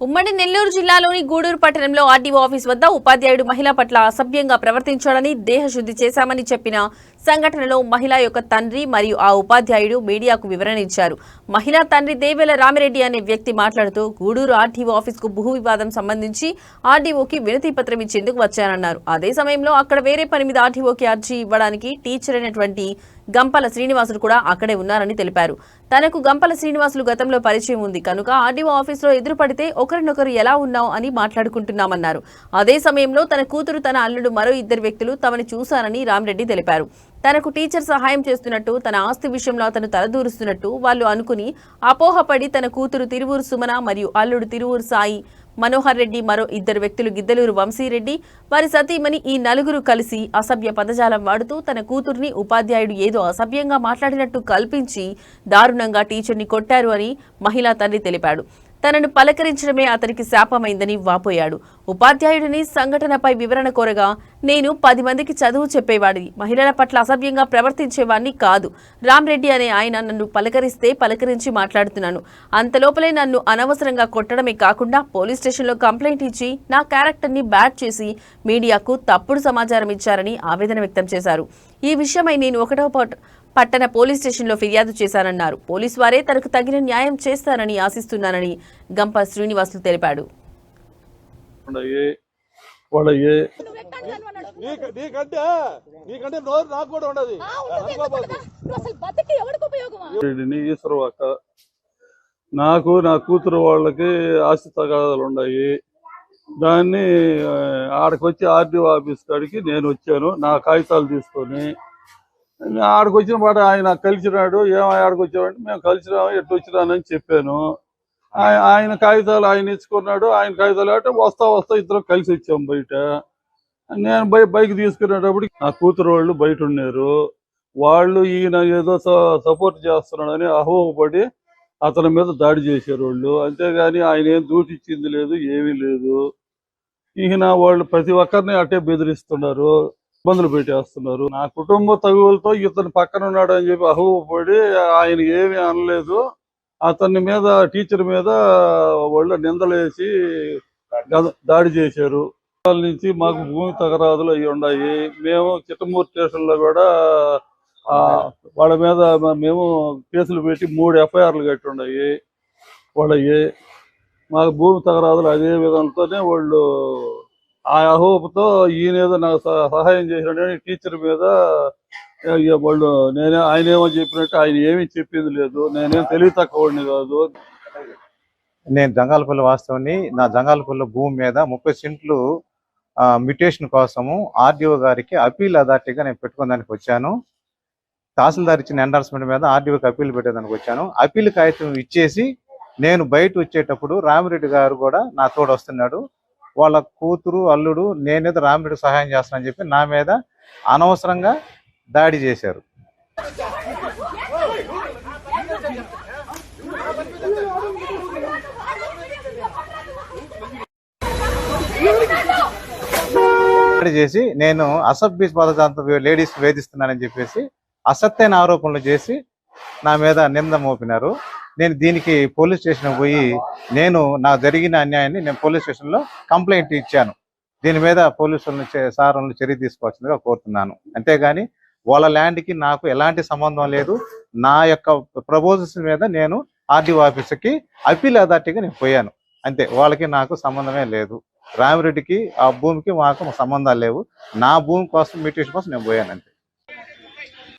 ఉమ్మడి నెల్లూరు జిల్లాలోని గూడూరు పట్టణంలో ఆర్డీఓ ఆఫీస్ వద్ద ఉపాధ్యాయుడు మహిళ పట్ల అసభ్యంగా ప్రవర్తించాడని దేహశుద్ధి చేశామని చెప్పిన సంఘటనలో మహిళ యొక్క తండ్రి మరియు ఆ ఉపాధ్యాయుడు మీడియాకు వివరణ ఇచ్చారు. మహిళా తండ్రి దేవేల రామిరెడ్డి అనే వ్యక్తి మాట్లాడుతూ గూడూరు ఆర్డీఓ ఆఫీస్కు భూ వివాదం సంబంధించి ఆర్డీఓకి వినతి పత్రం ఇచ్చేందుకు వచ్చానన్నారు. అదే సమయంలో అక్కడ వేరే పని మీద ఆర్డీఓకి అర్జీ ఇవ్వడానికి టీచర్ అయినటువంటి గంపల శ్రీనివాసులు కూడా అక్కడే ఉన్నారని తెలిపారు. తనకు గంపల శ్రీనివాసులు గతంలో పరిచయం ఉంది కనుక ఆర్డీఓ ఆఫీసులో ఎదురుపడితే ఒకరినొకరు ఎలా ఉన్నావు అని మాట్లాడుకుంటున్నామన్నారు. అదే సమయంలో తన కూతురు తన అల్లుడు మరో ఇద్దరు వ్యక్తులు తమని చూశారని రామిరెడ్డి తెలిపారు. తనకు టీచర్ సహాయం చేస్తున్నట్టు, తన ఆస్తి విషయంలో అతను తలదూరుస్తున్నట్టు వాళ్ళు అనుకుని అపోహపడి తన కూతురు తిరువూరు సుమన మరియు అల్లుడు తిరువూరు సాయి మనోహర్ రెడ్డి మరో ఇద్దరు వ్యక్తులు గిద్దలూరు వంశీరెడ్డి వారి సతీమణి ఈ నలుగురు కలిసి అసభ్య పదజాలం వాడుతూ తన కూతుర్ని ఉపాధ్యాయుడు ఏదో అసభ్యంగా మాట్లాడినట్టు కల్పించి దారుణంగా టీచర్ని కొట్టారు అని మహిళా తండ్రి తెలిపాడు. తనను పలకరించడమే అతనికి శాపమైందని వాపోయాడు. ఉపాధ్యాయుడిని సంఘటనపై వివరణ కోరగా, నేను 10 మందికి చదువు చెప్పేవాడిని, మహిళల పట్ల అసభ్యంగా ప్రవర్తించేవాడిని కాదు. రామ్రెడ్డి అనే ఆయన నన్ను పలకరిస్తే పలకరించి మాట్లాడుతున్నాను. అంతలోపలే నన్ను అనవసరంగా కొట్టడమే కాకుండా పోలీస్ స్టేషన్లో కంప్లైంట్ ఇచ్చి నా క్యారెక్టర్ని బ్యాడ్ చేసి మీడియాకు తప్పుడు సమాచారం ఇచ్చారని ఆవేదన వ్యక్తం చేశారు. ఈ విషయమై నేను 1వ పట్టణ పోలీస్ స్టేషన్లో ఫిర్యాదు చేశానన్నారు. పోలీసు వారే తనకు తగిన న్యాయం చేస్తారని ఆశిస్తున్నానని గంప శ్రీనివాసులు తెలిపాడు. నాకు నా కూతురు వాళ్ళకి ఆస్తి తగాదాలు ఉన్నాయి. దాన్ని ఆడకొచ్చి ఆర్డీఓ ఆఫీస్ కాడికి నేను వచ్చాను నా కాగితాలు తీసుకొని. ఆడికి వచ్చిన పాట ఆయన కలిసినాడు. ఆడికి వచ్చామంటే మేము కలిసినాము, ఎట్టు వచ్చినానని చెప్పాను. ఆయన కాగితాలు ఆయన ఇచ్చుకున్నాడు. ఆయన కాగితాలు అంటే వస్తా ఇద్దరం కలిసి వచ్చాము బయట. నేను బైక్ తీసుకునేటప్పుడు నా కూతురు వాళ్ళు బయట ఉన్నారు. వాళ్ళు ఈయన ఏదో సపోర్ట్ చేస్తున్నాడని అహోపడి అతని మీద దాడి చేశారు వాళ్ళు. అంతేగాని ఆయన ఏం దూటిచ్చింది లేదు, ఏమీ లేదు. ఈయన వాళ్ళు ప్రతి ఒక్కరిని అట్టే బెదిరిస్తున్నారు, ఇబ్బందులు పెట్టేస్తున్నారు. నా కుటుంబ తగువులతో ఇతను పక్కన ఉన్నాడు అని చెప్పి అహూపడి ఆయన ఏమీ అనలేదు. అతని మీద టీచర్ మీద వాళ్ళు నిందలేసి దాడి చేశారు. నుంచి మాకు భూమి తగరాదులు అవి ఉన్నాయి. మేము చిట్టమూరు స్టేషన్లో కూడా వాళ్ళ మీద మేము కేసులు పెట్టి 3 ఎఫ్ఐఆర్లు కట్టి ఉన్నాయి వాళ్ళవి. మాకు భూమి తగరాదులు అదే విధంతోనే వాళ్ళు ఆ అహోపుతో ఈయనేదో నాకు సహాయం చేసినాడని టీచర్ మీద వాళ్ళు ఆయన ఏమో చెప్పినట్టు ఆయన ఏమీ చెప్పింది లేదు. నేనేం తెలివి తక్కువని కాదు. నేను జంగాలపల్లి వాస్తవాన్ని. నా జంగాలపల్లి భూమి మీద 30 సెంట్లు మ్యూటేషన్ కోసము ఆర్డీఓ గారికి అప్పీల్ అథారిటీగా నేను పెట్టుకోవడానికి వచ్చాను. తహసీల్దార్ ఇచ్చిన ఎండార్స్మెంట్ మీద ఆర్డీఓకి అప్పీల్ పెట్టేదానికి వచ్చాను. అప్పీల్ కాగితం ఇచ్చేసి నేను బయట వచ్చేటప్పుడు రామిరెడ్డి గారు కూడా నా తోడు వస్తున్నాడు. వాళ్ళ కూతురు అల్లుడు నేనేదో రామిరెడ్డి సహాయం చేస్తానని చెప్పి నా మీద అనవసరంగా దాడి చేశారు. దాడి చేసి నేను అసభ్య పదజాలంతో లేడీస్ వేధిస్తున్నానని చెప్పేసి అసత్యమైన ఆరోపణలు చేసి నా మీద నింద మోపినారు. నేను దీనికి పోలీస్ స్టేషన్ పోయి నాకు జరిగిన అన్యాయాన్ని నేను పోలీస్ స్టేషన్లో కంప్లైంట్ ఇచ్చాను. దీని మీద పోలీసులను సార్లను చర్య తీసుకోవాల్సిందిగా కోరుతున్నాను. అంతేగాని వాళ్ళ ల్యాండ్కి నాకు ఎలాంటి సంబంధం లేదు. నా యొక్క ప్రపోజల్స్ మీద నేను ఆర్డీఓ ఆఫీస్కి అప్పీల్ అథారిటీగా నేను పోయాను అంతే. వాళ్ళకి నాకు సంబంధమే లేదు. రామిరెడ్డికి ఆ భూమికి మాకు సంబంధాలు లేవు. నా భూమి కోసం మ్యూటేషన్ కోసం నేను పోయాను అంతే.